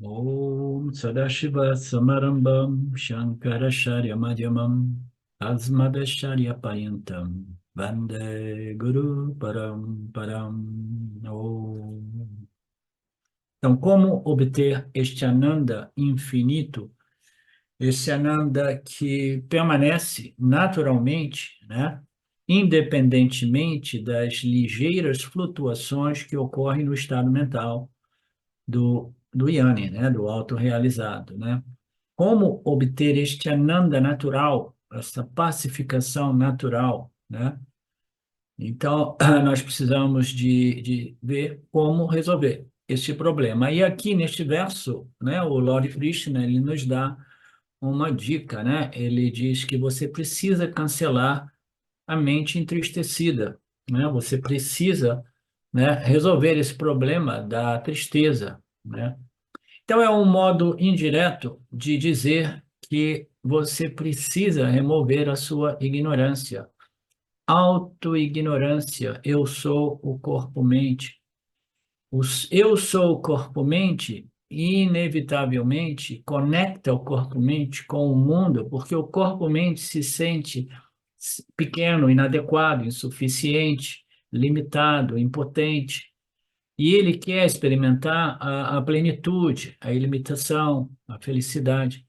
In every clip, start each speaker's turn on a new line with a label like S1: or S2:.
S1: Om Sadashiva Samarambam Shankaracharya Madhyamam Asmadacharya Payantam Vande Guru Param. Om. Então, como obter este Ananda infinito, esse Ananda que permanece naturalmente, né, independentemente das ligeiras flutuações que ocorrem no estado mental do Yanni, né, do autorrealizado, né? Como obter este Ananda natural, essa pacificação natural, né? Então, nós precisamos de ver como resolver este problema. E aqui neste verso, né, o Lord Krishna, ele nos dá uma dica, né? Ele diz que você precisa cancelar a mente entristecida, né? Você precisa, né, resolver esse problema da tristeza, né? Então, é um modo indireto de dizer que você precisa remover a sua ignorância. Autoignorância, eu sou o corpo-mente. Eu sou o corpo-mente, inevitavelmente conecta o corpo-mente com o mundo, porque o corpo-mente se sente pequeno, inadequado, insuficiente, limitado, impotente. E ele quer experimentar a plenitude, a ilimitação, a felicidade.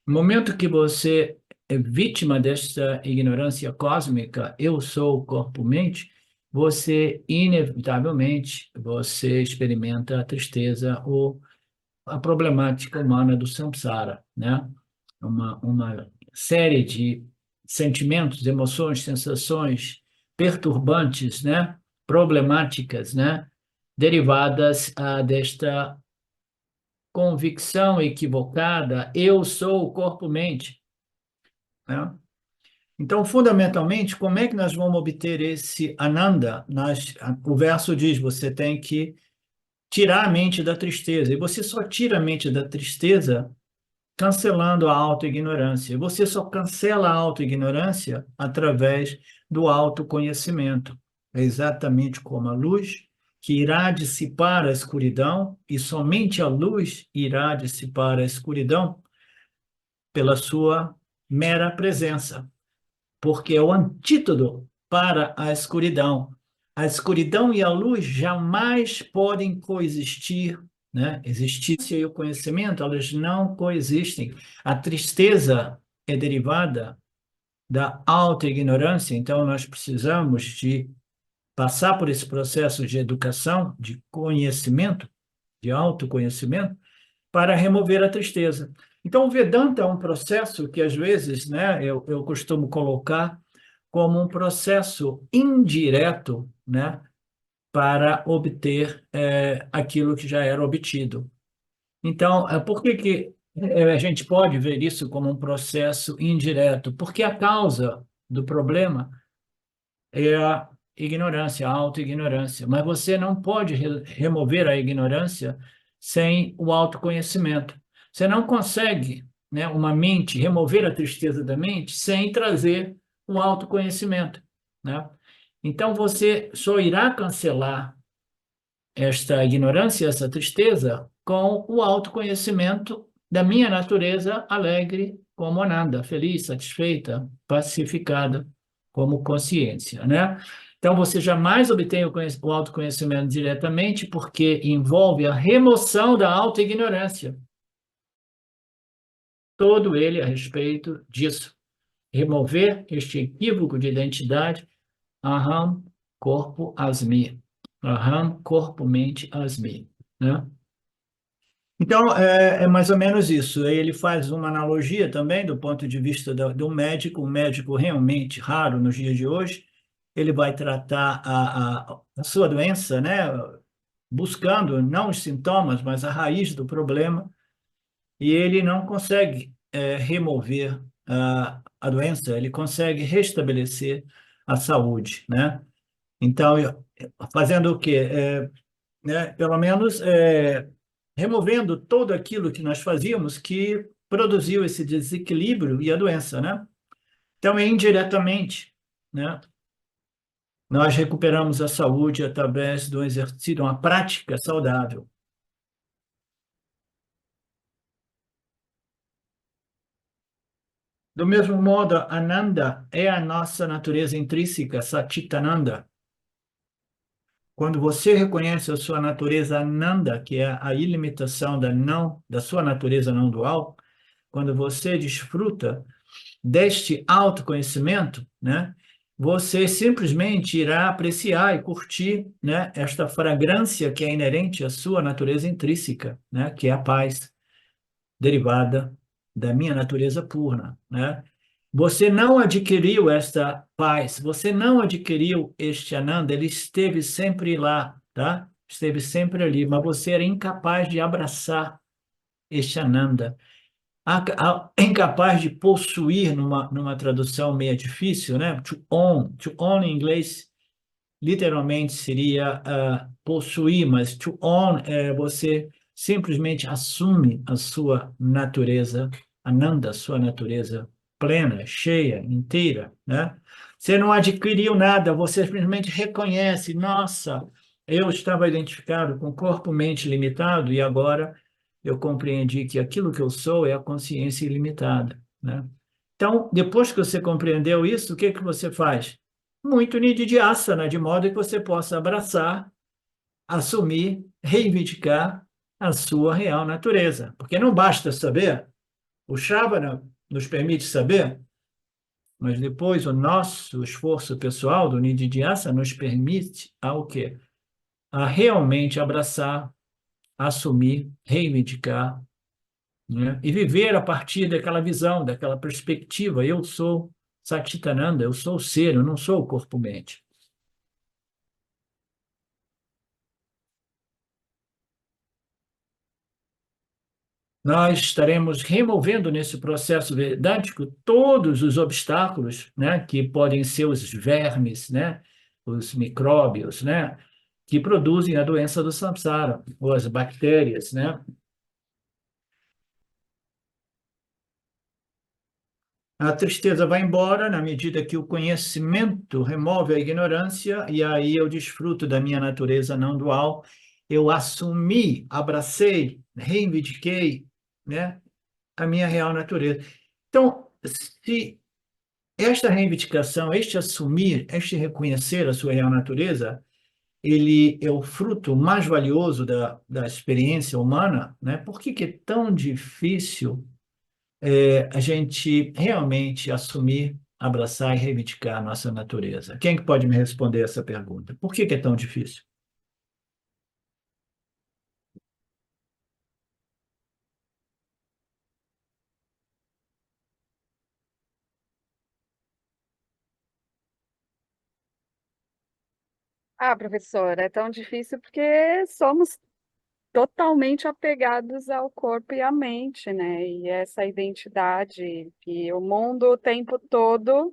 S1: No momento que você é vítima desta ignorância cósmica, eu sou o corpo-mente, você, inevitavelmente, você experimenta a tristeza ou a problemática humana do samsara, né? Uma série de sentimentos, emoções, sensações perturbantes, né? Problemáticas, né? Derivadas desta convicção equivocada, eu sou o corpo-mente, né? Então, fundamentalmente, como é que nós vamos obter esse ananda? O verso diz, você tem que tirar a mente da tristeza, e você só tira a mente da tristeza cancelando a autoignorância. Você só cancela a autoignorância através do autoconhecimento. É exatamente como a luz que irá dissipar a escuridão, e somente a luz irá dissipar a escuridão pela sua mera presença, porque é o antídoto para a escuridão. A escuridão e a luz jamais podem coexistir, né? Existir e o conhecimento, elas não coexistem. A tristeza é derivada da alta ignorância, então nós precisamos de passar por esse processo de educação, de conhecimento, de autoconhecimento, para remover a tristeza. Então, o Vedanta é um processo que, às vezes, né, eu costumo colocar como um processo indireto, né, para obter aquilo que já era obtido. Então, por que que a gente pode ver isso como um processo indireto? Porque a causa do problema é a ignorância, a autoignorância. Mas você não pode remover a ignorância sem o autoconhecimento. Você não consegue, né, uma mente, remover a tristeza da mente sem trazer o autoconhecimento, né? Então, você só irá cancelar esta ignorância, essa tristeza, com o autoconhecimento da minha natureza alegre como Ananda, feliz, satisfeita, pacificada como consciência, né? Então, você jamais obtém o autoconhecimento diretamente porque envolve a remoção da autoignorância. Todo ele a respeito disso. Remover este equívoco de identidade, aham, corpo, asmi. Aham, corpo, mente, asmi, né? Então, é mais ou menos isso. Aí ele faz uma analogia também do ponto de vista de um médico realmente raro nos dias de hoje. Ele vai tratar a sua doença, né? Buscando não os sintomas, mas a raiz do problema, e ele não consegue remover a doença, ele consegue restabelecer a saúde, né? Então, fazendo o quê? Né? Pelo menos removendo tudo aquilo que nós fazíamos que produziu esse desequilíbrio e a doença, né? Então, indiretamente, né, nós recuperamos a saúde através do exercício, uma prática saudável. Do mesmo modo, Ananda é a nossa natureza intrínseca, Satchitananda. Quando você reconhece a sua natureza Ananda, que é a ilimitação da sua natureza não dual, quando você desfruta deste autoconhecimento, né, você simplesmente irá apreciar e curtir, né, esta fragrância que é inerente à sua natureza intrínseca, né, que é a paz derivada da minha natureza pura, né? Você não adquiriu esta paz, você não adquiriu este Ananda, ele esteve sempre lá, tá? Esteve sempre ali, mas você era incapaz de abraçar este Ananda, incapaz de possuir numa tradução meio difícil, né? To own em inglês literalmente seria possuir, mas to own é você simplesmente assume a sua natureza, Ananda, a sua natureza plena, cheia, inteira, né? Você não adquiriu nada, você simplesmente reconhece, nossa, eu estava identificado com corpo, mente limitado e agora eu compreendi que aquilo que eu sou é a consciência ilimitada, né? Então, depois que você compreendeu isso, o que que você faz? Muito nididhyasana, de modo que você possa abraçar, assumir, reivindicar a sua real natureza. Porque não basta saber, o Shavana nos permite saber, mas depois o nosso esforço pessoal do nididhyasana nos permite a o quê? A realmente abraçar, assumir, reivindicar, né? E viver a partir daquela visão, daquela perspectiva. Eu sou Satchitananda, eu sou o ser, eu não sou o corpo-mente. Nós estaremos removendo nesse processo vedântico todos os obstáculos, né, que podem ser os vermes, né, os micróbios, né, que produzem a doença do samsara, ou as bactérias, né. A tristeza vai embora na medida que o conhecimento remove a ignorância, e aí eu desfruto da minha natureza não dual. Eu assumi, abracei, reivindiquei, né, a minha real natureza. Então, se esta reivindicação, este assumir, este reconhecer a sua real natureza, ele é o fruto mais valioso da experiência humana, né? Por que que é tão difícil a gente realmente assumir, abraçar e reivindicar a nossa natureza? Quem que pode me responder essa pergunta? Por que que é tão difícil?
S2: Ah, professora, é tão difícil porque somos totalmente apegados ao corpo e à mente, né? E essa identidade que o mundo o tempo todo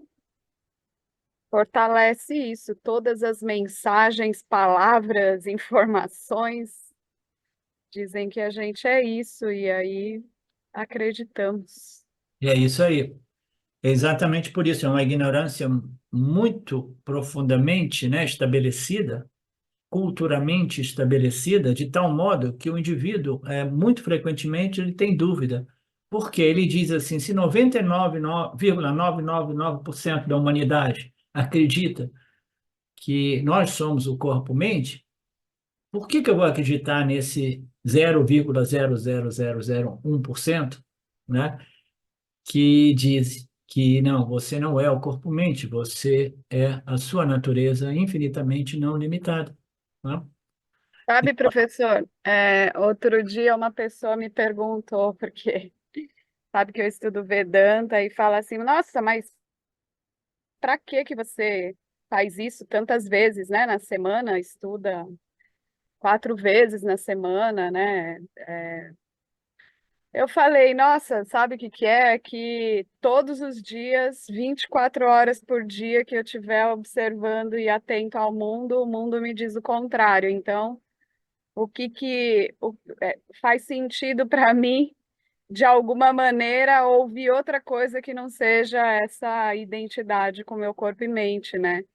S2: fortalece isso. Todas as mensagens, palavras, informações dizem que a gente é isso e aí acreditamos.
S1: E é isso aí. É exatamente por isso, é uma ignorância muito profundamente, né, estabelecida, culturalmente estabelecida, de tal modo que o indivíduo, muito frequentemente, ele tem dúvida. Porque ele diz assim, se 99,999% da humanidade acredita que nós somos o corpo-mente, por que que eu vou acreditar nesse 0,00001%, né, que diz que não, você não é o corpo-mente, você é a sua natureza infinitamente não limitada, né?
S2: Sabe, professor, outro dia uma pessoa me perguntou, porque sabe que eu estudo Vedanta, e fala assim, nossa, mas para que você faz isso tantas vezes, né, na semana? Estuda 4 vezes na semana, né? Eu falei, nossa, sabe o que que é? Que todos os dias, 24 horas por dia que eu estiver observando e atento ao mundo, o mundo me diz o contrário. Então, faz sentido para mim, de alguma maneira, ouvir outra coisa que não seja essa identidade com meu corpo e mente, né?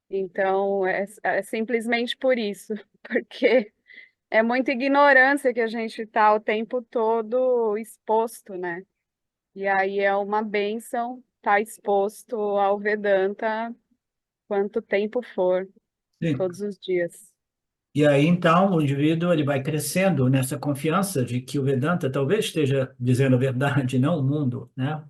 S2: Então, é simplesmente por isso, porque é muita ignorância que a gente está o tempo todo exposto, né? E aí é uma bênção estar exposto ao Vedanta quanto tempo for,
S1: Sim.
S2: todos os dias.
S1: E aí, então, o indivíduo ele vai crescendo nessa confiança de que o Vedanta talvez esteja dizendo a verdade, não o mundo, né?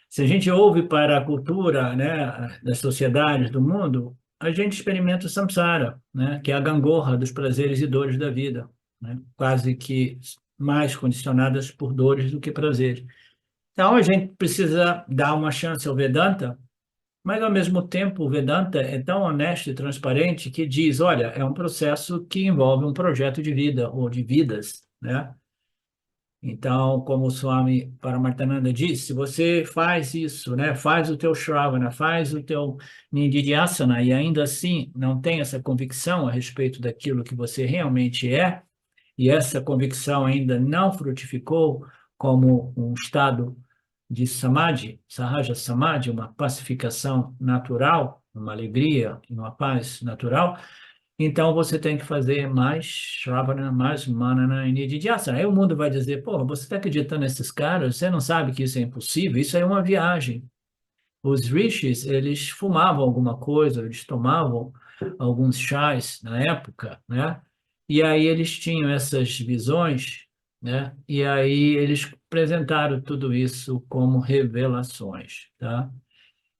S1: Se a gente ouve para a cultura, né, das sociedades do mundo, a gente experimenta o samsara, né, que é a gangorra dos prazeres e dores da vida, né? Quase que mais condicionadas por dores do que prazeres. Então, a gente precisa dar uma chance ao Vedanta, mas, ao mesmo tempo, o Vedanta é tão honesto e transparente que diz, olha, é um processo que envolve um projeto de vida ou de vidas, né? Então, como o Swami Paramartananda disse, se você faz isso, né, faz o teu Shravana, faz o teu Nididhyasana e ainda assim não tem essa convicção a respeito daquilo que você realmente é, e essa convicção ainda não frutificou como um estado de samadhi, sahaja samadhi, uma pacificação natural, uma alegria e uma paz natural, então você tem que fazer mais Shravana, mais Manana e Nididhyasana. Aí o mundo vai dizer, pô, você está acreditando nesses caras? Você não sabe que isso é impossível? Isso é uma viagem. Os rishis, eles fumavam alguma coisa, eles tomavam alguns chás na época, né? E aí eles tinham essas visões, né? E aí eles apresentaram tudo isso como revelações, tá?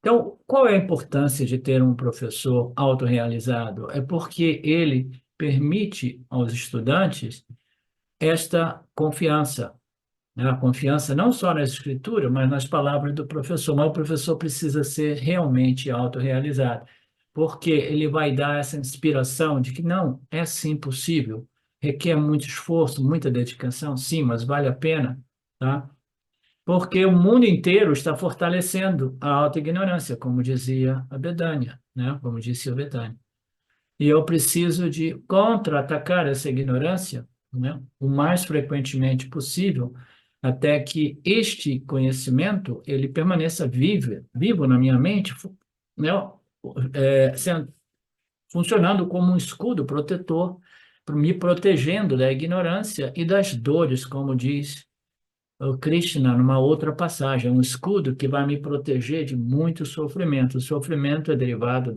S1: Então, qual é a importância de ter um professor autorrealizado? É porque ele permite aos estudantes esta confiança, né? A confiança não só na escritura, mas nas palavras do professor. Mas o professor precisa ser realmente autorrealizado, porque ele vai dar essa inspiração de que não, é sim possível, requer muito esforço, muita dedicação, sim, mas vale a pena, tá? Porque o mundo inteiro está fortalecendo a autoignorância, como dizia a Bedânia, né? Como disse a Bedânia. E eu preciso de contra-atacar essa ignorância, né? O mais frequentemente possível, até que este conhecimento ele permaneça vivo na minha mente, né? Sendo, funcionando como um escudo protetor, me protegendo da ignorância e das dores, como diz o Krishna numa outra passagem, um escudo que vai me proteger de muito sofrimento. O sofrimento é derivado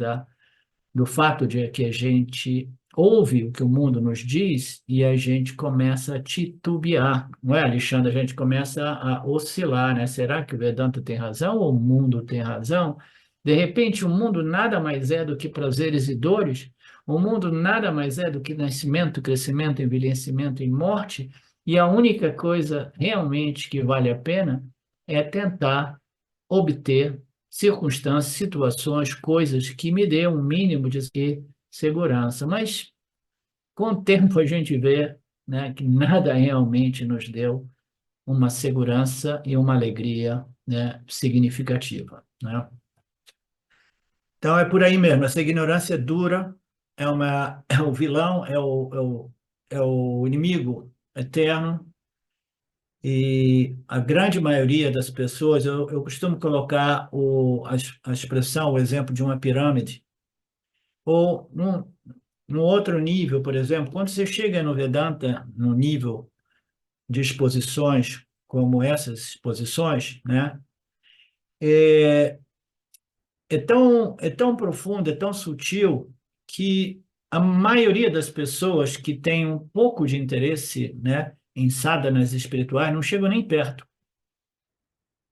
S1: do fato de que a gente ouve o que o mundo nos diz e a gente começa a titubear, não é, Alexandre? A gente começa a oscilar, né? Será que o Vedanta tem razão ou o mundo tem razão? De repente, o mundo nada mais é do que prazeres e dores, o mundo nada mais é do que nascimento, crescimento, envelhecimento e morte, e a única coisa realmente que vale a pena é tentar obter circunstâncias, situações, coisas que me dê um mínimo de segurança. Mas com o tempo a gente vê, né, que nada realmente nos deu uma segurança e uma alegria, né, significativa, né? Então é por aí mesmo, essa ignorância dura, é o vilão, é o inimigo eterno. E a grande maioria das pessoas, eu costumo colocar a expressão, o exemplo de uma pirâmide, ou num outro nível, por exemplo, quando você chega no Vedanta, no nível de exposições como essas exposições, né, é, é tão profundo, é tão sutil, que a maioria das pessoas que têm um pouco de interesse, né, em sadhanas espirituais não chegam nem perto.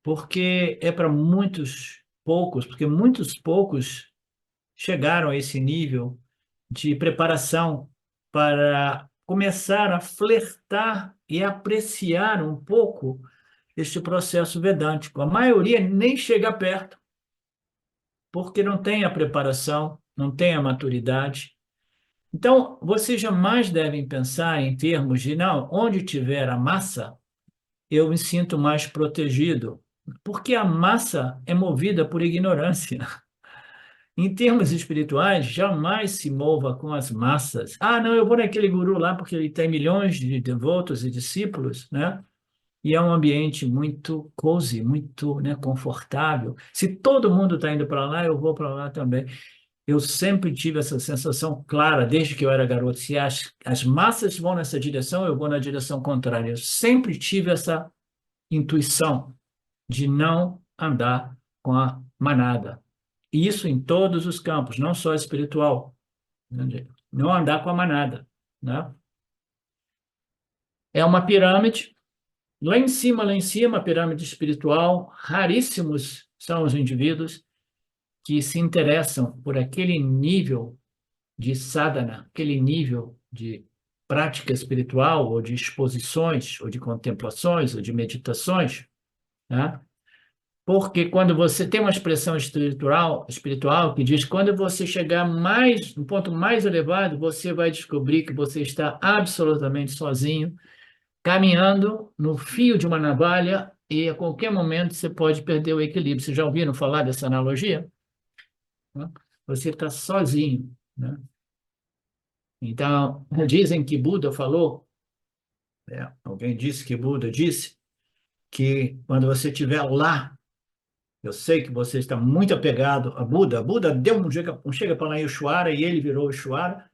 S1: Porque é para muitos poucos, porque muitos poucos chegaram a esse nível de preparação para começar a flertar e apreciar um pouco este processo vedântico. A maioria nem chega perto, porque não tem a preparação, não tem a maturidade. Então, vocês jamais devem pensar em termos de, não, onde tiver a massa, eu me sinto mais protegido, porque a massa é movida por ignorância. Em termos espirituais, jamais se mova com as massas. Ah, não, eu vou naquele guru lá porque ele tem milhões de devotos e discípulos, né? E é um ambiente muito cozy, muito, né, confortável. Se todo mundo está indo para lá, eu vou para lá também. Eu sempre tive essa sensação clara, desde que eu era garoto. Se as massas vão nessa direção, eu vou na direção contrária. Eu sempre tive essa intuição. de não andar com a manada. E isso em todos os campos, não só espiritual. Não andar com a manada, né? É uma pirâmide. Lá em cima, a pirâmide espiritual, raríssimos são os indivíduos que se interessam por aquele nível de sadhana, aquele nível de prática espiritual, ou de exposições, ou de contemplações, ou de meditações, né? Porque quando você tem uma expressão espiritual que diz que quando você chegar mais, no ponto mais elevado, você vai descobrir que você está absolutamente sozinho, caminhando no fio de uma navalha e a qualquer momento você pode perder o equilíbrio. Vocês já ouviram falar dessa analogia? Né? Você está sozinho, né? Então, dizem que Buda falou, alguém disse que Buda disse, que quando você estiver lá, eu sei que você está muito apegado a Buda. Buda deu um chega para lá em Ishwara e ele virou Ishwara.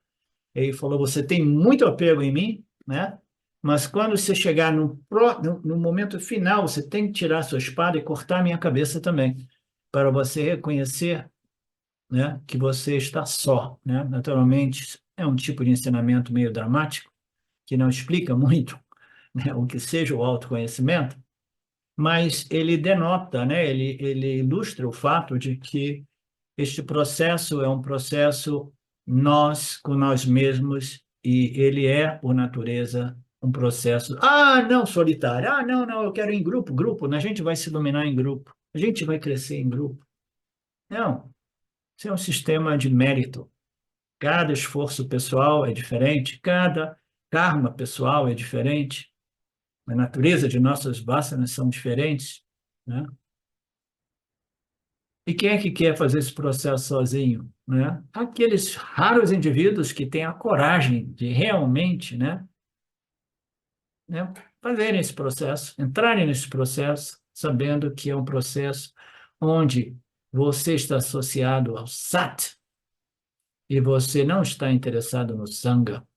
S1: Ele falou, você tem muito apego em mim, né? Mas quando você chegar no momento final, você tem que tirar sua espada e cortar a minha cabeça também, para você reconhecer, né, que você está só, né? Naturalmente, é um tipo de ensinamento meio dramático, que não explica muito, né, o que seja o autoconhecimento, mas ele denota, né, ele ilustra o fato de que este processo é um processo nós com nós mesmos e ele é, por natureza, um processo. Ah, não, solitário. Ah, não, não, eu quero ir em grupo, grupo. A gente vai se dominar em grupo. A gente vai crescer em grupo. Não, isso é um sistema de mérito. Cada esforço pessoal é diferente, cada karma pessoal é diferente. A natureza de nossas vasanas são diferentes, né? E quem é que quer fazer esse processo sozinho, né? Aqueles raros indivíduos que têm a coragem de realmente, né, fazerem esse processo, entrarem nesse processo, sabendo que é um processo onde você está associado ao Sat e você não está interessado no Sangha.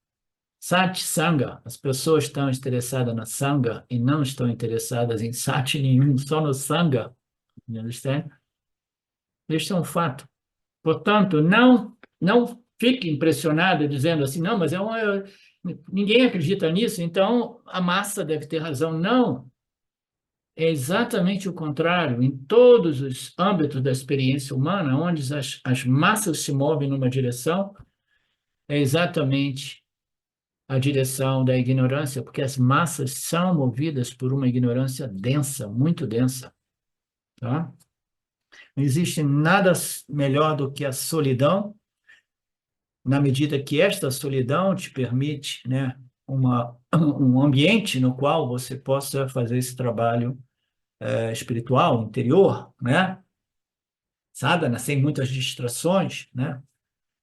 S1: Sat Sangha, as pessoas estão interessadas na Sangha e não estão interessadas em Sat nenhum, só no Sangha. You understand? Isso é um fato. Portanto, não fique impressionado dizendo assim, não, mas ninguém acredita nisso, então a massa deve ter razão. Não, é exatamente o contrário. Em todos os âmbitos da experiência humana, onde as massas se movem numa direção, é exatamente a direção da ignorância, porque as massas são movidas por uma ignorância densa, muito densa, tá? Não existe nada melhor do que a solidão, na medida que esta solidão te permite, né, um ambiente no qual você possa fazer esse trabalho espiritual, interior, né? Sadhana, sem muitas distrações, né?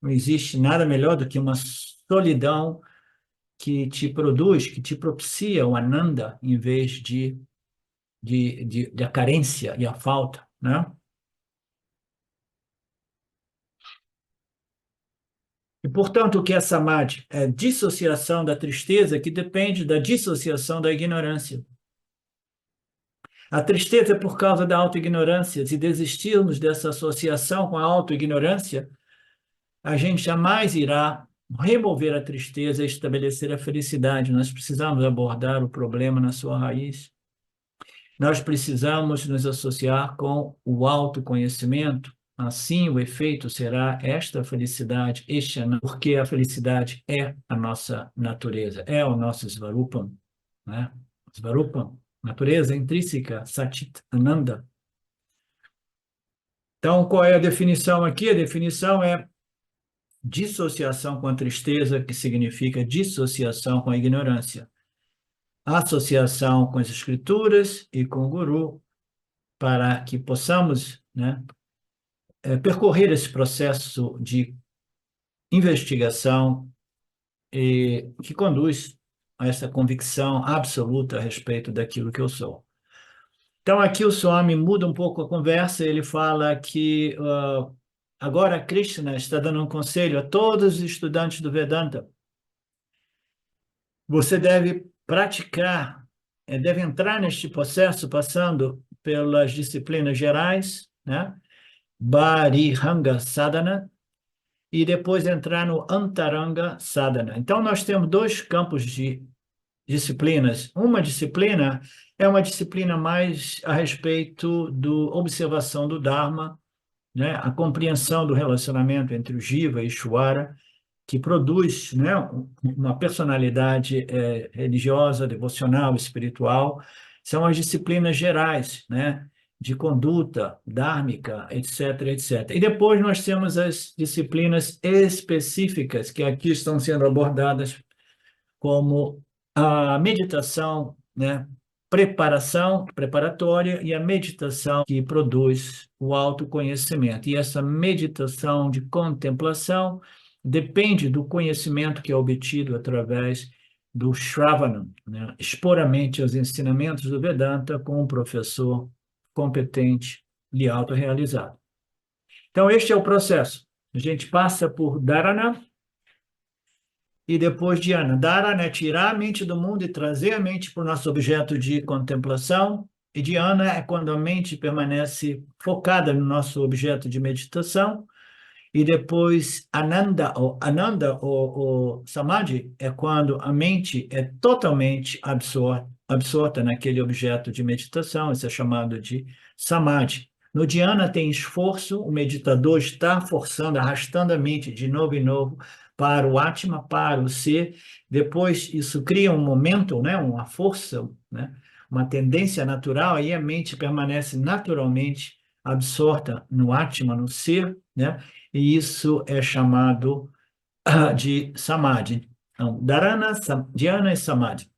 S1: Não existe nada melhor do que uma solidão que te produz, que te propicia o ananda em vez de a carência e a falta, né? E, portanto, o que é samadhi? É dissociação da tristeza que depende da dissociação da ignorância. A tristeza é por causa da autoignorância. Se desistirmos dessa associação com a autoignorância, a gente jamais irá remover a tristeza e estabelecer a felicidade. Nós precisamos abordar o problema na sua raiz. Nós precisamos nos associar com o autoconhecimento. Assim, o efeito será esta felicidade, porque a felicidade é a nossa natureza, é o nosso Svarupam, né? Svarupam, natureza intrínseca, Satchit Ananda. Então, qual é a definição aqui? A definição é dissociação com a tristeza, que significa dissociação com a ignorância. Associação com as escrituras e com o guru, para que possamos, né, percorrer esse processo de investigação que conduz a essa convicção absoluta a respeito daquilo que eu sou. Então, aqui o Swami muda um pouco a conversa, ele fala que agora Krishna está dando um conselho a todos os estudantes do Vedanta. Você deve praticar, deve entrar neste processo passando pelas disciplinas gerais, né? Barihanga Sadhana, e depois entrar no Antaranga Sadhana. Então, nós temos dois campos de disciplinas. Uma disciplina é uma disciplina mais a respeito da observação do Dharma, né? A compreensão do relacionamento entre o Jiva e Ishvara, que produz, né, uma personalidade religiosa, devocional, espiritual. São as disciplinas gerais, né, de conduta, dármica, etc., etc. E depois nós temos as disciplinas específicas, que aqui estão sendo abordadas como a meditação, né, preparatória e a meditação que produz o autoconhecimento. E essa meditação de contemplação depende do conhecimento que é obtido através do Shravanam, né? Expor a mente aos ensinamentos do Vedanta com um professor competente e autorrealizado. Então, este é o processo. A gente passa por Dharana e depois Dhyana. Dharana é tirar a mente do mundo e trazer a mente para o nosso objeto de contemplação. E Dhyana é quando a mente permanece focada no nosso objeto de meditação. E depois Ananda ou Samadhi é quando a mente é totalmente absorta naquele objeto de meditação. Isso é chamado de Samadhi. No Dhyana tem esforço, o meditador está forçando, arrastando a mente de novo e novo para o Atma, para o ser. Depois isso cria um momento, né, uma força, né, uma tendência natural, aí a mente permanece naturalmente absorta no Atma, no ser, né? E isso é chamado de Samadhi. Então, Dharana, Dhyana e Samadhi.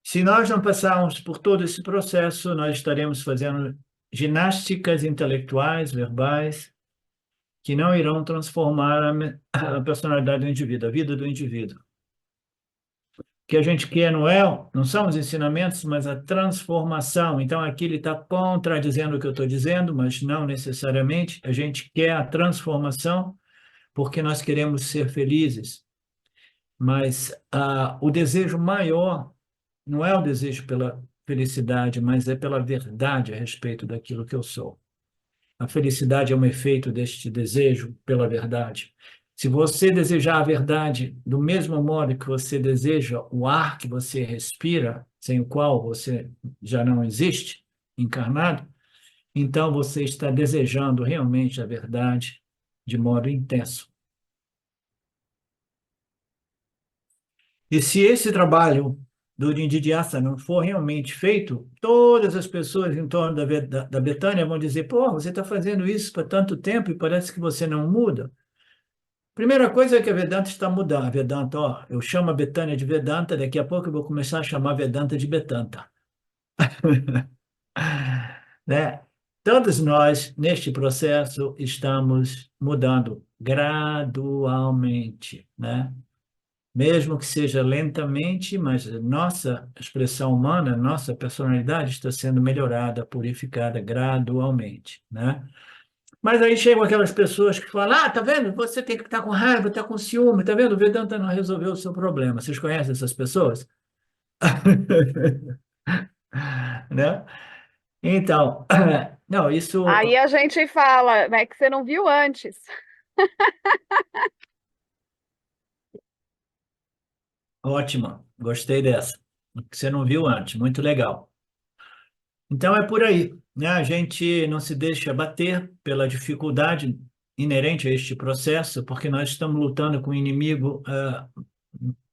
S1: Se nós não passarmos por todo esse processo, nós estaremos fazendo ginásticas intelectuais, verbais, que não irão transformar a personalidade do indivíduo, a vida do indivíduo. O que a gente quer não são os ensinamentos, mas a transformação. Então, aqui ele está contradizendo o que eu estou dizendo, mas não necessariamente. A gente quer a transformação porque nós queremos ser felizes. Mas o desejo maior não é o desejo pela felicidade, mas é pela verdade a respeito daquilo que eu sou. A felicidade é um efeito deste desejo pela verdade. Se você desejar a verdade do mesmo modo que você deseja o ar que você respira, sem o qual você já não existe, encarnado, então você está desejando realmente a verdade de modo intenso. E se esse trabalho do Nididhyasa não for realmente feito, todas as pessoas em torno da Betânia vão dizer: pô, você está fazendo isso por tanto tempo e parece que você não muda. Primeira coisa é que a Vedanta está mudando. Vedanta, ó, eu chamo a Betânia de Vedanta, daqui a pouco eu vou começar a chamar Vedanta de Betanta. Né? Todos nós, neste processo, estamos mudando gradualmente, né? Mesmo que seja lentamente, mas nossa expressão humana, nossa personalidade está sendo melhorada, purificada gradualmente, né? Mas aí chegam aquelas pessoas que falam: tá vendo? Você tem que estar com raiva, estar com ciúme, tá vendo? O Vedanta não resolveu o seu problema. Vocês conhecem essas pessoas? Né? Então, não, isso...
S2: Aí a gente fala, é que você não viu antes.
S1: Ótimo, gostei dessa. Que você não viu antes, muito legal. Então é por aí, né? A gente não se deixa bater pela dificuldade inerente a este processo, porque nós estamos lutando com o inimigo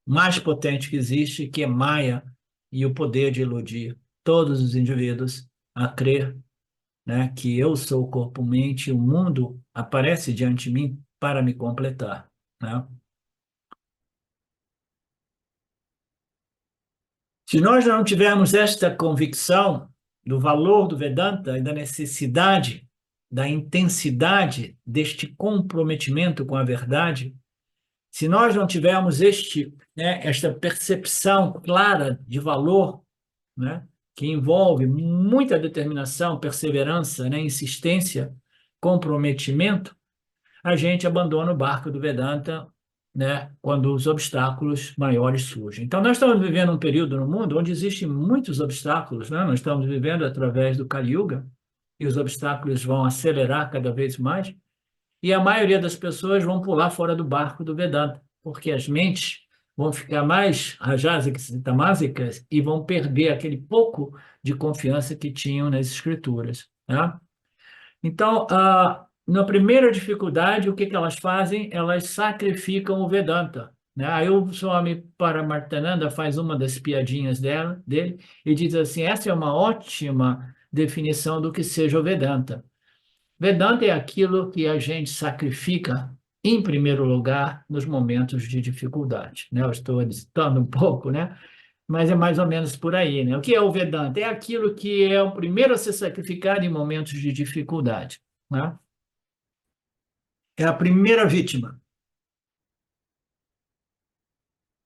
S1: mais potente que existe, que é Maya, e o poder de iludir todos os indivíduos a crer, né, que eu sou o corpo-mente e o mundo aparece diante de mim para me completar, né? Se nós não tivermos esta convicção do valor do Vedanta e da necessidade, da intensidade deste comprometimento com a verdade, se nós não tivermos esta percepção clara de valor, né, que envolve muita determinação, perseverança, né, insistência, comprometimento, a gente abandona o barco do Vedanta né, quando os obstáculos maiores surgem. Então, nós estamos vivendo um período no mundo onde existem muitos obstáculos, né? Nós estamos vivendo através do Kali Yuga, e os obstáculos vão acelerar cada vez mais, e a maioria das pessoas vão pular fora do barco do Vedanta, porque as mentes vão ficar mais rajásicas e tamásicas e vão perder aquele pouco de confiança que tinham nas escrituras, né? Então, na primeira dificuldade, o que que elas fazem? Elas sacrificam o Vedanta, né? Aí o Swami Paramartananda faz uma das piadinhas dele e diz assim, essa é uma ótima definição do que seja o Vedanta. Vedanta é aquilo que a gente sacrifica em primeiro lugar nos momentos de dificuldade, né? Eu estou editando um pouco, né? Mas é mais ou menos por aí, né? O que é o Vedanta? É aquilo que é o primeiro a ser sacrificado em momentos de dificuldade, né? É a primeira vítima.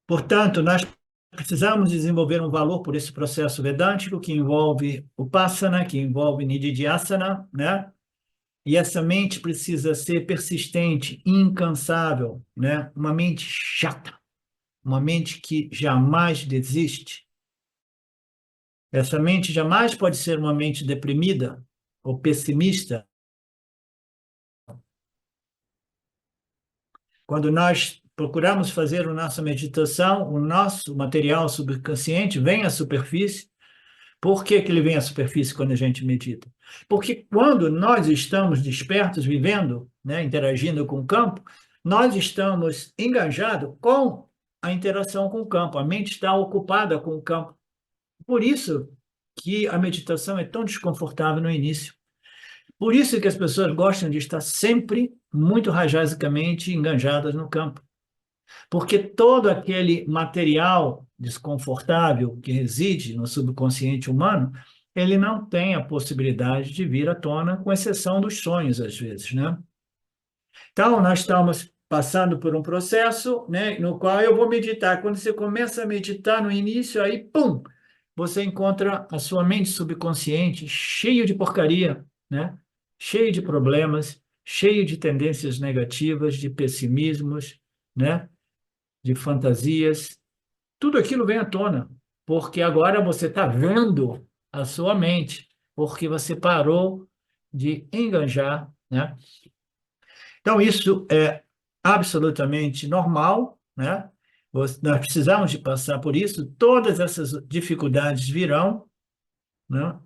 S1: Portanto, nós precisamos desenvolver um valor por esse processo vedântico que envolve Upasana, que envolve Nididhyasana, né? E essa mente precisa ser persistente, incansável, né? Uma mente chata, uma mente que jamais desiste. Essa mente jamais pode ser uma mente deprimida ou pessimista. Quando nós procuramos fazer a nossa meditação, o nosso material subconsciente vem à superfície. Por que que ele vem à superfície quando a gente medita? Porque quando nós estamos despertos, vivendo, né, interagindo com o campo, nós estamos engajados com a interação com o campo. A mente está ocupada com o campo. Por isso que a meditação é tão desconfortável no início. Por isso que as pessoas gostam de estar sempre muito rajasicamente enganjadas no campo. Porque todo aquele material desconfortável que reside no subconsciente humano, ele não tem a possibilidade de vir à tona, com exceção dos sonhos, às vezes, né? Então, nós estamos passando por um processo, né, no qual eu vou meditar. Quando você começa a meditar no início, aí, pum, você encontra a sua mente subconsciente cheia de porcaria, né? Cheia de problemas, cheia de tendências negativas, de pessimismos, né? De fantasias, tudo aquilo vem à tona, porque agora você está vendo a sua mente, porque você parou de enganjar, né? Então, isso é absolutamente normal, né? Nós precisamos de passar por isso, todas essas dificuldades virão, né?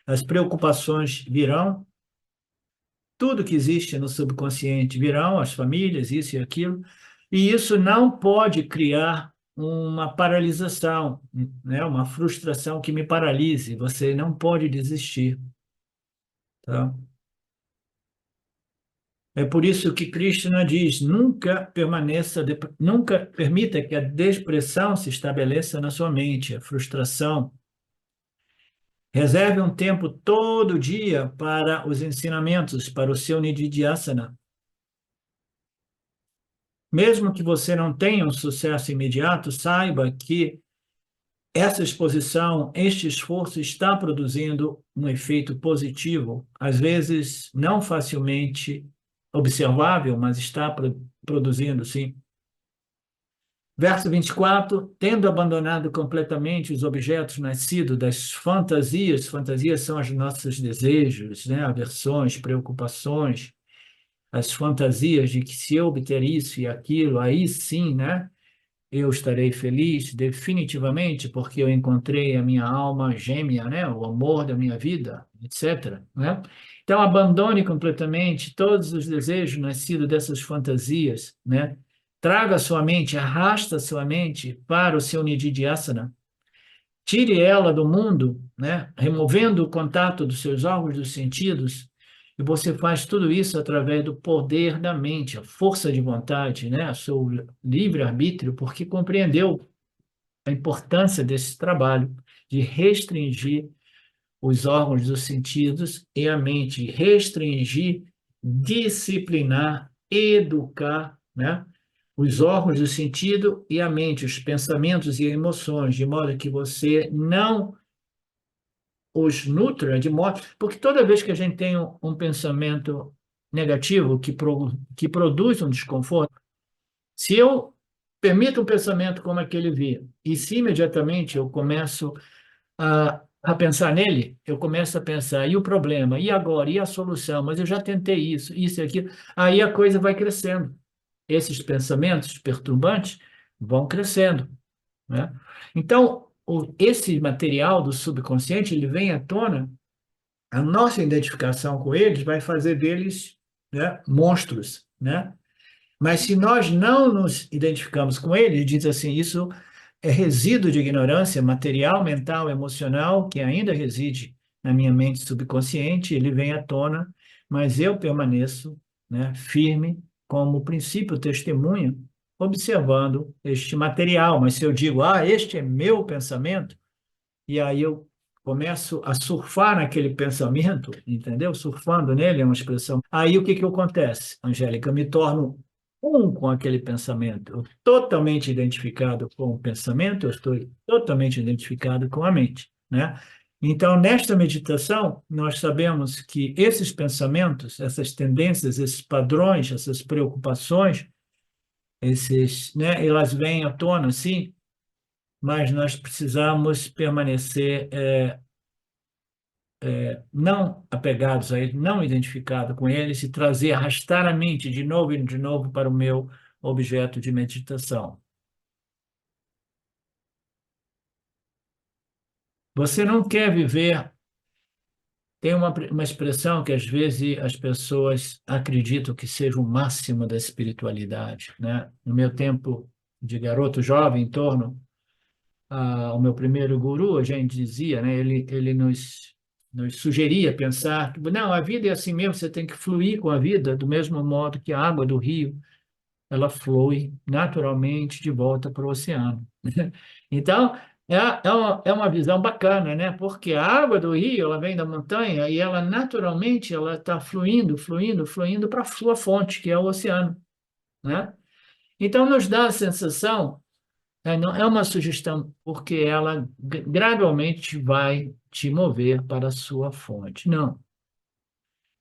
S1: As preocupações virão, tudo que existe no subconsciente virão, as famílias, isso e aquilo, e isso não pode criar uma paralisação, né? Uma frustração que me paralise. Você não pode desistir, tá? É por isso que Krishna diz: nunca permita que a depressão se estabeleça na sua mente, a frustração. Reserve um tempo todo dia para os ensinamentos, para o seu Nididhyasana. Mesmo que você não tenha um sucesso imediato, saiba que essa exposição, este esforço está produzindo um efeito positivo, às vezes não facilmente observável, mas está produzindo, sim. Verso 24, tendo abandonado completamente os objetos nascidos das fantasias, fantasias são os nossos desejos, né? Aversões, preocupações, as fantasias de que se eu obter isso e aquilo, aí sim, né? Eu estarei feliz definitivamente porque eu encontrei a minha alma gêmea, né? O amor da minha vida, etc., né? Então, abandone completamente todos os desejos nascidos dessas fantasias, né? Traga a sua mente, arrasta a sua mente para o seu Nididhyasana. Tire ela do mundo, né? Removendo o contato dos seus órgãos dos sentidos, e você faz tudo isso através do poder da mente, a força de vontade, né? O seu livre-arbítrio, porque compreendeu a importância desse trabalho de restringir os órgãos dos sentidos e a mente, restringir, disciplinar, educar, né? Os órgãos do sentido e a mente, os pensamentos e emoções, de modo que você não os nutra, de modo... Porque toda vez que a gente tem um pensamento negativo que produz um desconforto, Se eu permito um pensamento como aquele vir, e se imediatamente eu começo a pensar nele, eu começo a pensar, e o problema, e agora, e a solução, mas eu já tentei isso e aquilo, aí a coisa vai crescendo. Esses pensamentos perturbantes vão crescendo, né? Então, esse material do subconsciente, ele vem à tona, a nossa identificação com eles vai fazer deles, né, monstros, né? Mas se nós não nos identificamos com ele, diz assim, isso é resíduo de ignorância material, mental, emocional, que ainda reside na minha mente subconsciente, ele vem à tona, mas eu permaneço, né, firme como princípio testemunha, observando este material. Mas se eu digo, este é meu pensamento, e aí eu começo a surfar naquele pensamento, entendeu? Surfando nele é uma expressão. Aí o que que acontece, Angélica? Eu me torno um com aquele pensamento. Eu totalmente identificado com o pensamento, eu estou totalmente identificado com a mente, né? Então, nesta meditação, nós sabemos que esses pensamentos, essas tendências, esses padrões, essas preocupações, né, elas vêm à tona, sim, mas nós precisamos permanecer não apegados a ele, não identificados com ele, se trazer, arrastar a mente de novo e de novo para o meu objeto de meditação. Você não quer viver. Tem uma expressão que às vezes as pessoas acreditam que seja o máximo da espiritualidade, né? No meu tempo de garoto jovem, em torno ao meu primeiro guru, a gente dizia, né? Ele nos sugeria pensar que, não, a vida é assim mesmo, você tem que fluir com a vida do mesmo modo que a água do rio, ela flui naturalmente de volta para o oceano. Então, é uma visão bacana, né? Porque a água do rio, ela vem da montanha e ela naturalmente ela está fluindo, fluindo, fluindo para a sua fonte, que é o oceano, né? Então, nos dá a sensação, não é uma sugestão, porque ela gradualmente vai te mover para a sua fonte. Não,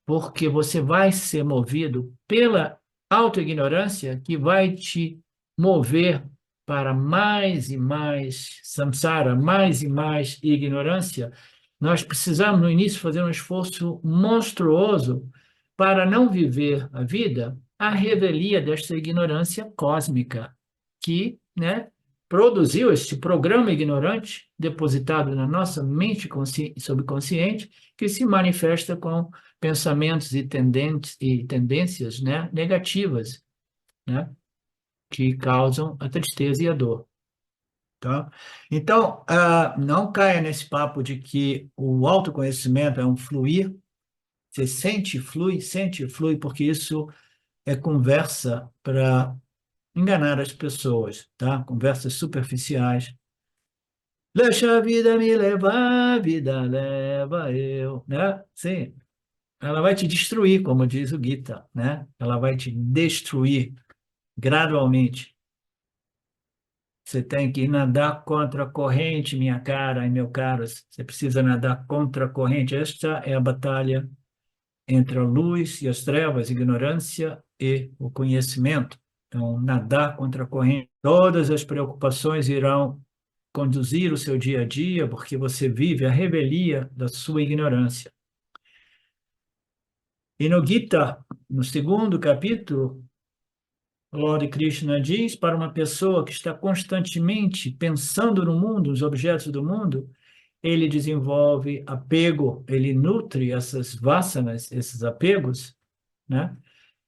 S1: porque você vai ser movido pela autoignorância que vai te mover para mais e mais samsara, mais e mais ignorância. Nós precisamos, no início, fazer um esforço monstruoso para não viver a vida à revelia desta ignorância cósmica, que, né, produziu este programa ignorante depositado na nossa mente subconsciente, que se manifesta com pensamentos e tendências, né, negativas, né, que causam a tristeza e a dor. Tá? Então, não caia nesse papo de que o autoconhecimento é um fluir. Você sente, flui, porque isso é conversa para enganar as pessoas, tá? Conversas superficiais. Deixa a vida me levar, a vida leva eu, né? Sim, ela vai te destruir, como diz o Gita, né? Ela vai te destruir gradualmente. Você tem que nadar contra a corrente, minha cara e meu caro. Você precisa nadar contra a corrente. Esta é a batalha entre a luz e as trevas, a ignorância e o conhecimento. Então, nadar contra a corrente. Todas as preocupações irão conduzir o seu dia a dia, porque você vive a revelia da sua ignorância. E no Gita, no segundo capítulo, o Lord Krishna diz para uma pessoa que está constantemente pensando no mundo, nos objetos do mundo, ele desenvolve apego, ele nutre essas vasanas, esses apegos, né?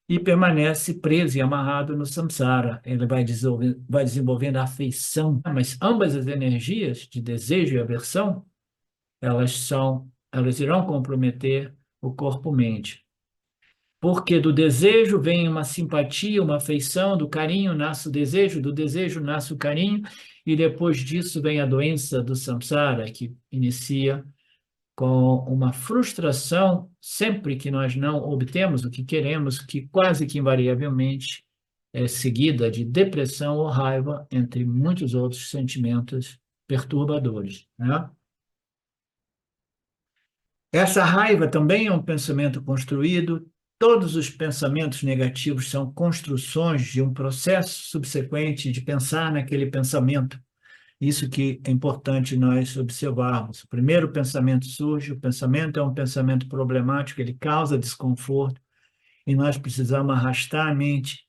S1: E permanece preso e amarrado no samsara. Ele vai desenvolvendo afeição, mas ambas as energias de desejo e aversão, elas irão comprometer o corpo-mente. Porque do desejo vem uma simpatia, uma afeição, do carinho nasce o desejo, do desejo nasce o carinho, e depois disso vem a doença do samsara, que inicia com uma frustração sempre que nós não obtemos o que queremos, que quase que invariavelmente é seguida de depressão ou raiva, entre muitos outros sentimentos perturbadores, né? Essa raiva também é um pensamento construído, todos os pensamentos negativos são construções de um processo subsequente de pensar naquele pensamento. Isso que é importante nós observarmos. O primeiro pensamento surge, o pensamento é um pensamento problemático, ele causa desconforto, e nós precisamos arrastar a mente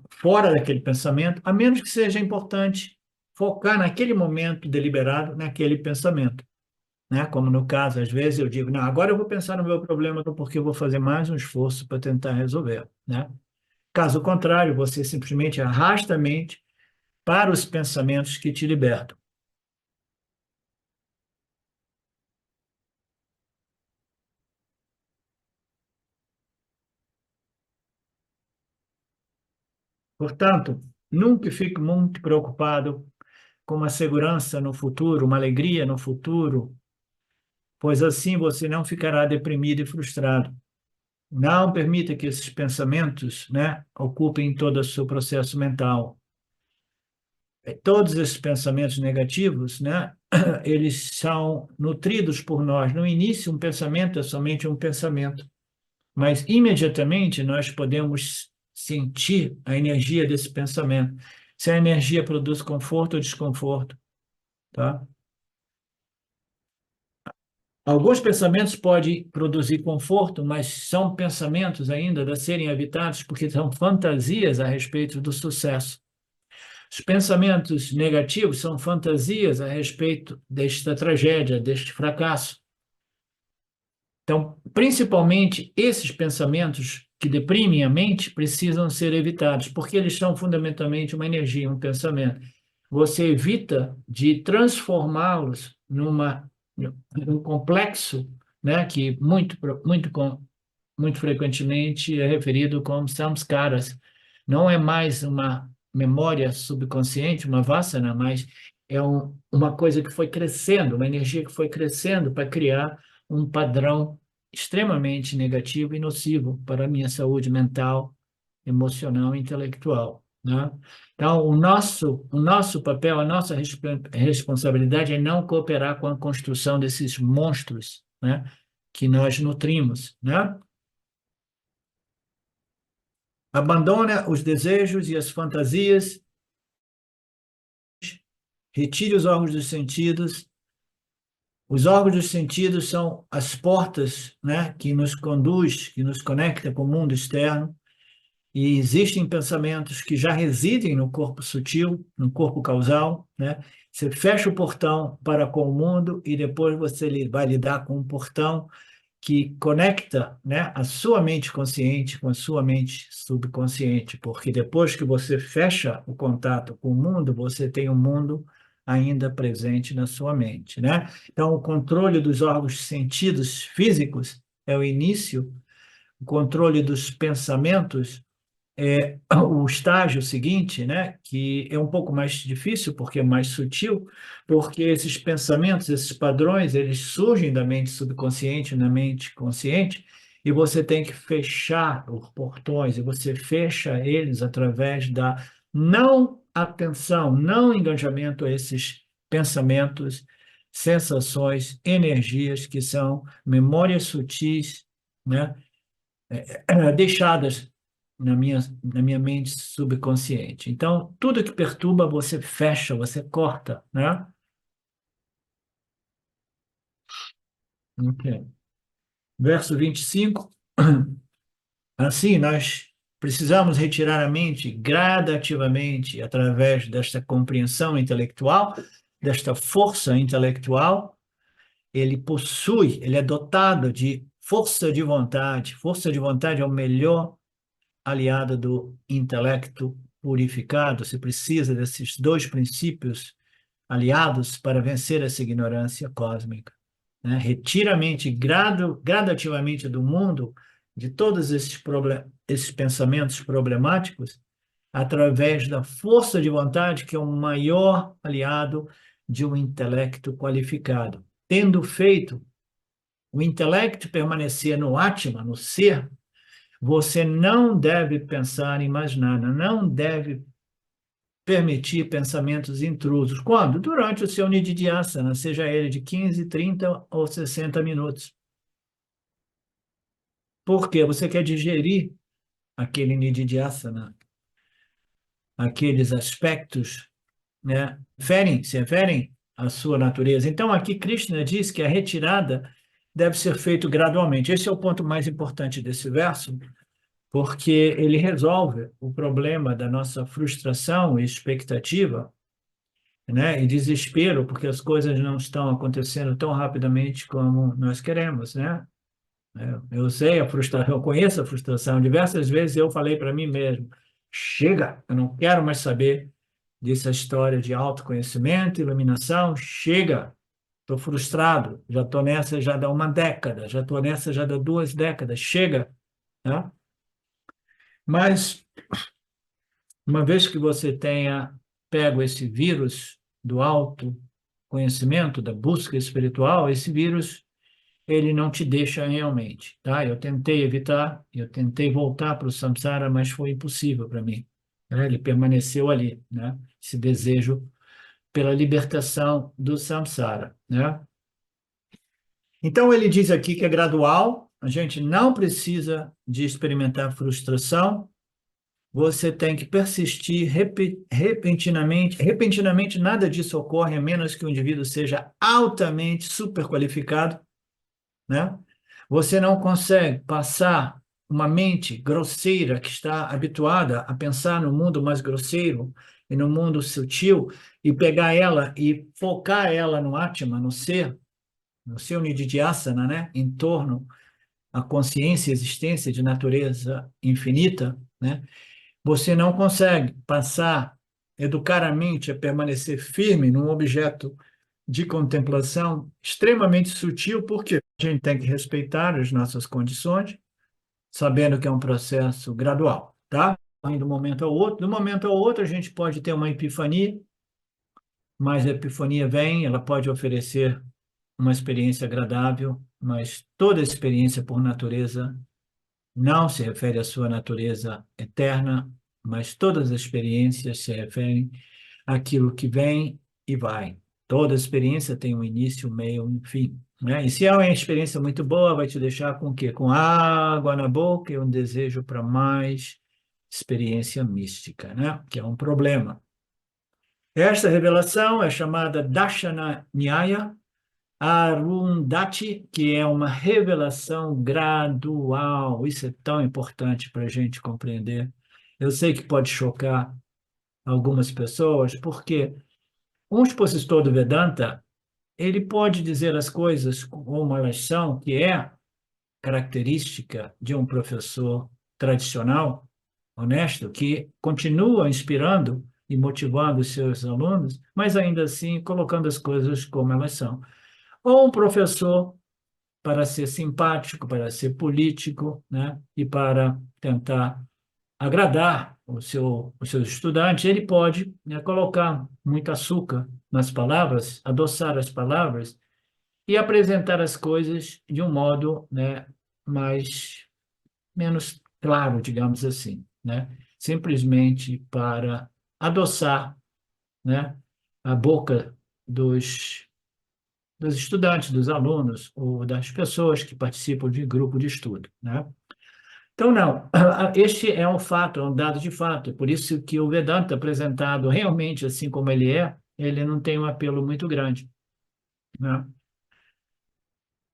S1: fora daquele pensamento, a menos que seja importante focar naquele momento deliberado, naquele pensamento. Né? Como no caso, às vezes eu digo, não, agora eu vou pensar no meu problema porque eu vou fazer mais um esforço para tentar resolver. Né? Caso contrário, você simplesmente arrasta a mente para os pensamentos que te libertam. Portanto, nunca fique muito preocupado com uma segurança no futuro, uma alegria no futuro, pois assim você não ficará deprimido e frustrado. Não permita que esses pensamentos, né, ocupem todo o seu processo mental. Todos esses pensamentos negativos, né, eles são nutridos por nós. No início, um pensamento é somente um pensamento, mas imediatamente nós podemos sentir a energia desse pensamento. Se a energia produz conforto ou desconforto, tá? Alguns pensamentos podem produzir conforto, mas são pensamentos ainda a serem evitados porque são fantasias a respeito do sucesso. Os pensamentos negativos são fantasias a respeito desta tragédia, deste fracasso. Então, principalmente esses pensamentos que deprimem a mente precisam ser evitados, porque eles são fundamentalmente uma energia, um pensamento. Você evita de transformá-los num complexo, né, que muito frequentemente é referido como samskaras. Não é mais uma memória subconsciente, uma vasana, mas é uma coisa que foi crescendo, uma energia que foi crescendo para criar um padrão extremamente negativo e nocivo para a minha saúde mental, emocional e intelectual, né? Então, o nosso papel, a nossa responsabilidade é não cooperar com a construção desses monstros, né, que nós nutrimos, né? Abandona os desejos e as fantasias, retire os órgãos dos sentidos. Os órgãos dos sentidos são as portas, né, que nos conduz, que nos conecta com o mundo externo. E existem pensamentos que já residem no corpo sutil, no corpo causal, né? Você fecha o portão para com o mundo e depois você vai lidar com um portão que conecta, né, a sua mente consciente com a sua mente subconsciente, porque depois que você fecha o contato com o mundo, você tem o mundo ainda presente na sua mente, né? Então, o controle dos órgãos sentidos físicos é o início, o controle dos pensamentos é o estágio seguinte, né, que é um pouco mais difícil, porque é mais sutil, porque esses pensamentos, esses padrões, eles surgem da mente subconsciente na mente consciente, e você tem que fechar os portões, e você fecha eles através da não atenção, não engajamento a esses pensamentos, sensações, energias que são memórias sutis, né, deixadas na minha mente subconsciente. Então, tudo que perturba, você fecha, você corta, né? Ok. Verso 25. Assim, nós precisamos retirar a mente gradativamente através desta compreensão intelectual, desta força intelectual. Ele possui, ele é dotado de força de vontade. Força de vontade é o melhor aliada do intelecto purificado. Você precisa desses dois princípios aliados para vencer essa ignorância cósmica, né? Retira a mente gradativamente do mundo, de todos esses pensamentos problemáticos, através da força de vontade, que é o maior aliado de um intelecto qualificado. Tendo feito o intelecto permanecer no Atma, no ser, você não deve pensar em mais nada, não deve permitir pensamentos intrusos. Quando? Durante o seu Nididhyasana, seja ele de 15, 30 ou 60 minutos. Por quê? Você quer digerir aquele nididhyasana, aqueles aspectos, né? Se referem à sua natureza. Então, aqui Krishna diz que a retirada deve ser feita gradualmente. Esse é o ponto mais importante desse verso, porque ele resolve o problema da nossa frustração e expectativa, né? E desespero, porque as coisas não estão acontecendo tão rapidamente como nós queremos, né? Eu sei a frustração, eu conheço a frustração. Diversas vezes eu falei para mim mesmo: chega, eu não quero mais saber dessa história de autoconhecimento, iluminação, chega, estou frustrado, já estou nessa já dá uma década, já estou nessa já dá 2 décadas, chega, né? Mas uma vez que você tenha pego esse vírus do autoconhecimento, da busca espiritual, esse vírus ele não te deixa realmente, tá? Eu tentei evitar, eu tentei voltar para o samsara, mas foi impossível para mim, né? Ele permaneceu ali, né? Esse desejo pela libertação do samsara, né? Então ele diz aqui que é gradual, a gente não precisa de experimentar frustração, você tem que persistir repentinamente. Repentinamente nada disso ocorre a menos que o indivíduo seja altamente superqualificado, né? Você não consegue passar uma mente grosseira que está habituada a pensar no mundo mais grosseiro e no mundo sutil e pegar ela e focar ela no Atma, no ser, no seu Nididhyasana, né? Em torno à consciência e existência de natureza infinita, né? Você não consegue passar, educar a mente a permanecer firme num objeto de contemplação extremamente sutil, porque a gente tem que respeitar as nossas condições, sabendo que é um processo gradual, tá? De um momento ao outro. De um momento ao outro, a gente pode ter uma epifania, mas a epifania vem, ela pode oferecer uma experiência agradável, mas toda experiência, por natureza, não se refere à sua natureza eterna, mas todas as experiências se referem àquilo que vem e vai. Toda experiência tem um início, um meio, um fim, né? E se é uma experiência muito boa, vai te deixar com o quê? Com água na boca e um desejo para mais experiência mística, né? Que é um problema. Esta revelação é chamada Darshana Nyaya Arundhati, que é uma revelação gradual. Isso é tão importante para a gente compreender. Eu sei que pode chocar algumas pessoas, porque um expositor do Vedanta, ele pode dizer as coisas como elas são, que é característica de um professor tradicional, honesto, que continua inspirando e motivando os seus alunos, mas ainda assim colocando as coisas como elas são. Ou um professor para ser simpático, para ser político, né? E para tentar agradar os seus estudantes, ele pode, né, colocar muito açúcar nas palavras, adoçar as palavras e apresentar as coisas de um modo, né, mais menos claro, digamos assim, né? Simplesmente para adoçar, né, a boca dos estudantes, dos alunos ou das pessoas que participam de grupo de estudo, né? Então, não, este é um fato, é um dado de fato, por isso que o Vedanta apresentado realmente assim como ele não tem um apelo muito grande, né?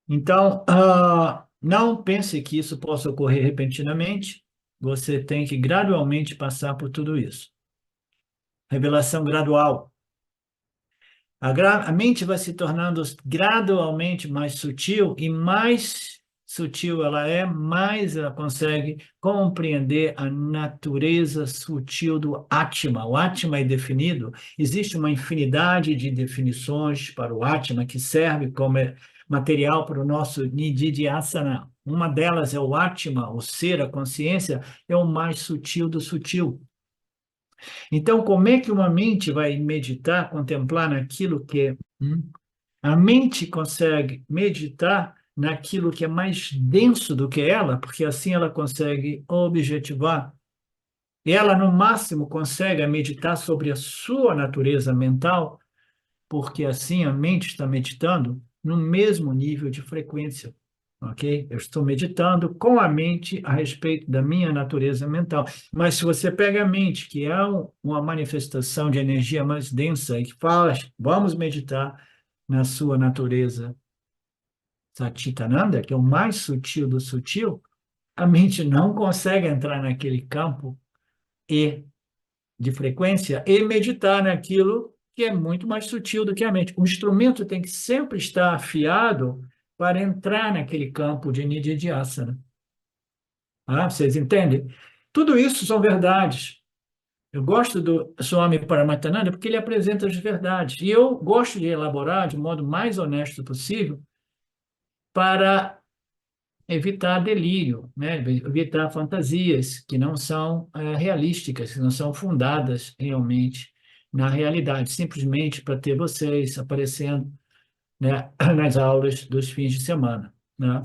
S1: Então, não pense que isso possa ocorrer repentinamente, você tem que gradualmente passar por tudo isso. Revelação gradual. A mente vai se tornando gradualmente mais sutil, e mais sutil ela é, mais ela consegue compreender a natureza sutil do Atma. O Atma é definido, existe uma infinidade de definições para o Atma que serve como material para o nosso Nididhyasana. Uma delas é o Atma, o ser, a consciência, é o mais sutil do sutil. Então, como é que uma mente vai meditar, contemplar naquilo que é? A mente consegue meditar naquilo que é mais denso do que ela, porque assim ela consegue objetivar. E ela, no máximo, consegue meditar sobre a sua natureza mental, porque assim a mente está meditando no mesmo nível de frequência. ok? Eu estou meditando com a mente a respeito da minha natureza mental. Mas se você pega a mente, que é uma manifestação de energia mais densa, e que fala, vamos meditar na sua natureza Satchitananda, que é o mais sutil do sutil, a mente não consegue entrar naquele campo e de frequência e meditar naquilo que é muito mais sutil do que a mente. O instrumento tem que sempre estar afiado para entrar naquele campo de Nididhyasana. Ah, vocês entendem? Tudo isso são verdades. Eu gosto do Swami Paramahansa porque ele apresenta as verdades. E eu gosto de elaborar de modo mais honesto possível para evitar delírio, né? Evitar fantasias que não são realísticas, que não são fundadas realmente na realidade, simplesmente para ter vocês aparecendo, né, nas aulas dos fins de semana, né?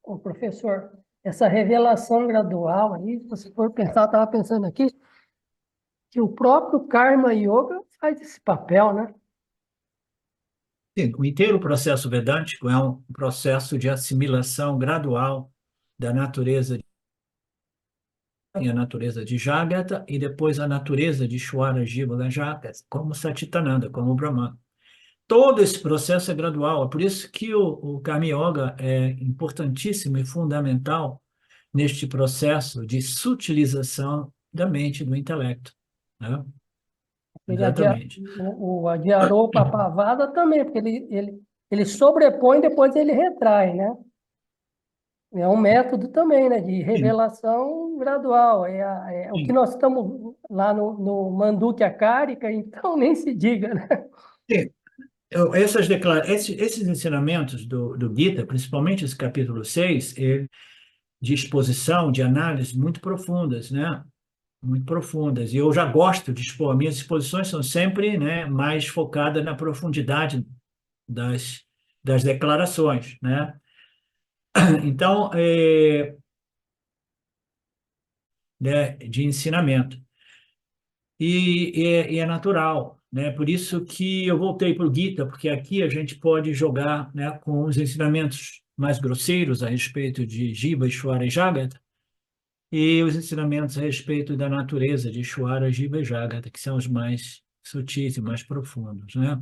S3: Ô, professor, essa revelação gradual aí, se você for pensar, estava pensando aqui, que o próprio Karma Yoga faz esse papel, né?
S1: Sim, o inteiro processo vedântico é um processo de assimilação gradual da natureza e a natureza de Jagata e depois a natureza de Shwara Jiva Jagata, como Satchitananda, como Brahman. Todo esse processo é gradual, é por isso que o Karma Yoga é importantíssimo e fundamental neste processo de sutilização da mente e do intelecto, né?
S3: Ele
S1: Exatamente.
S3: o Adhyaropa Pavada também, porque ele sobrepõe e depois ele retrai, né? É um método também, né, de
S1: Sim,
S3: revelação gradual. É o que
S1: sim,
S3: nós estamos lá no Mandukya Karika, então nem se diga, né?
S1: sim. Esses ensinamentos do Gita, principalmente esse capítulo 6, de exposição, de análise muito profundas, né? Muito profundas. E eu já gosto de expor. Minhas exposições são sempre, né, mais focadas na profundidade das, das declarações, né? Então, né, de ensinamento. E é natural, né? Por isso que eu voltei para o Gita, porque aqui a gente pode jogar, né, com os ensinamentos mais grosseiros a respeito de Jiva, Ishvara e Jagata, e os ensinamentos a respeito da natureza de Ishvara, Jiva e Jagata, que são os mais sutis e mais profundos, né?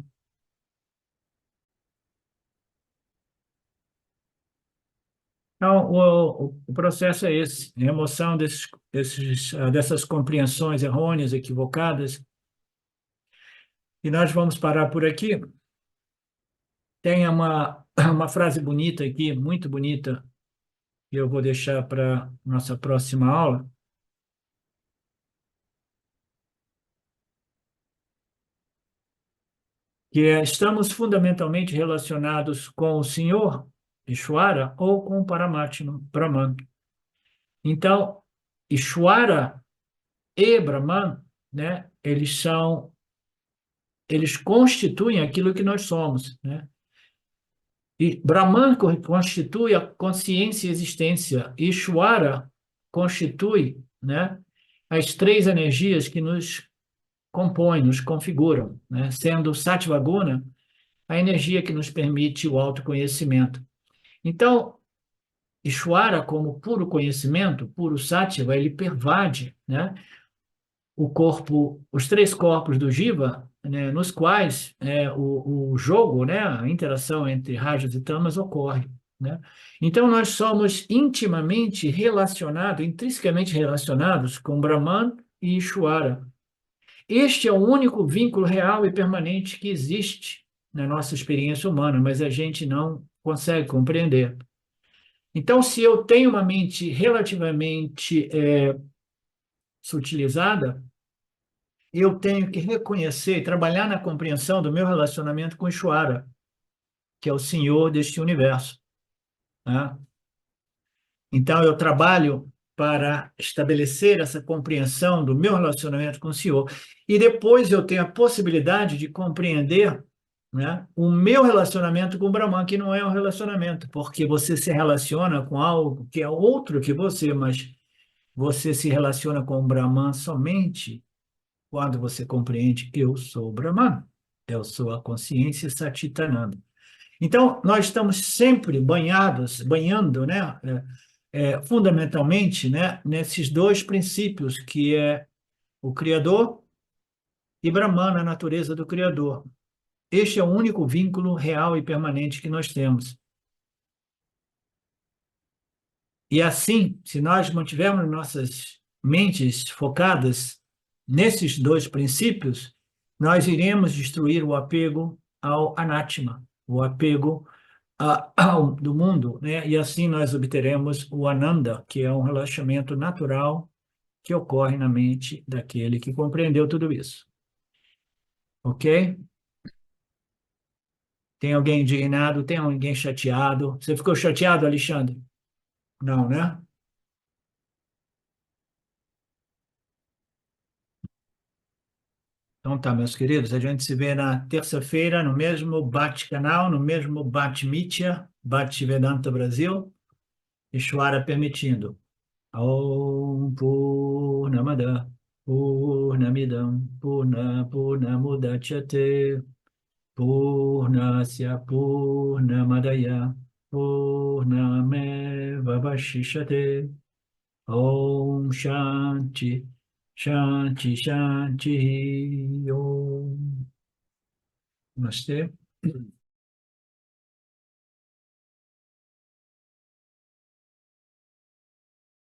S1: Então, o processo é esse, a remoção dessas compreensões errôneas, equivocadas, e nós vamos parar por aqui. Tem uma frase bonita aqui, muito bonita, que eu vou deixar para nossa próxima aula, que é: estamos fundamentalmente relacionados com o Senhor, Ishwara, ou com o Paramatma, Brahman. Então, Ishwara e Brahman, né, eles constituem aquilo que nós somos, né? E Brahman constitui a consciência e existência. Ishwara constitui, né, as três energias que nos compõem, nos configuram, né? Sendo o Sattva Guna a energia que nos permite o autoconhecimento. Então, Ishwara, como puro conhecimento, puro Sattva, ele pervade, né, o corpo, os três corpos do Jiva, né, nos quais o jogo, né, a interação entre Rajas e Tamas ocorre, né? Então, nós somos intimamente relacionados, intrinsecamente relacionados com Brahman e Ishwara. Este é o único vínculo real e permanente que existe na nossa experiência humana, mas a gente não consegue compreender. Então, se eu tenho uma mente relativamente sutilizada, eu tenho que reconhecer e trabalhar na compreensão do meu relacionamento com Ishvara, que é o Senhor deste universo, né? Então, eu trabalho para estabelecer essa compreensão do meu relacionamento com o Senhor. E depois eu tenho a possibilidade de compreender, né, o meu relacionamento com o Brahman, que não é um relacionamento, porque você se relaciona com algo que é outro que você, mas você se relaciona com o Brahman somente quando você compreende eu sou o Brahman, eu sou a consciência Satchitananda. Então, nós estamos sempre banhando, né, fundamentalmente, né, nesses dois princípios, que é o Criador e Brahman, a natureza do Criador. Este é o único vínculo real e permanente que nós temos. E assim, se nós mantivermos nossas mentes focadas nesses dois princípios, nós iremos destruir o apego ao anátema, o apego do mundo, né? E assim nós obteremos o ananda, que é um relaxamento natural que ocorre na mente daquele que compreendeu tudo isso. Ok? Tem alguém indignado? Tem alguém chateado? Você ficou chateado, Alexandre? Não, né? Então tá, meus queridos, a gente se vê na terça-feira no mesmo Bate-Canal, no mesmo Bate-Mídia, Bate-Vedanta Brasil, Ishvara permitindo. Om Purnamada Purnamidam Purnamudachyate Purnasya Purnamadaya Purnameva Vashishyate. Om Shanti Shanti Shanti Om. Namastê.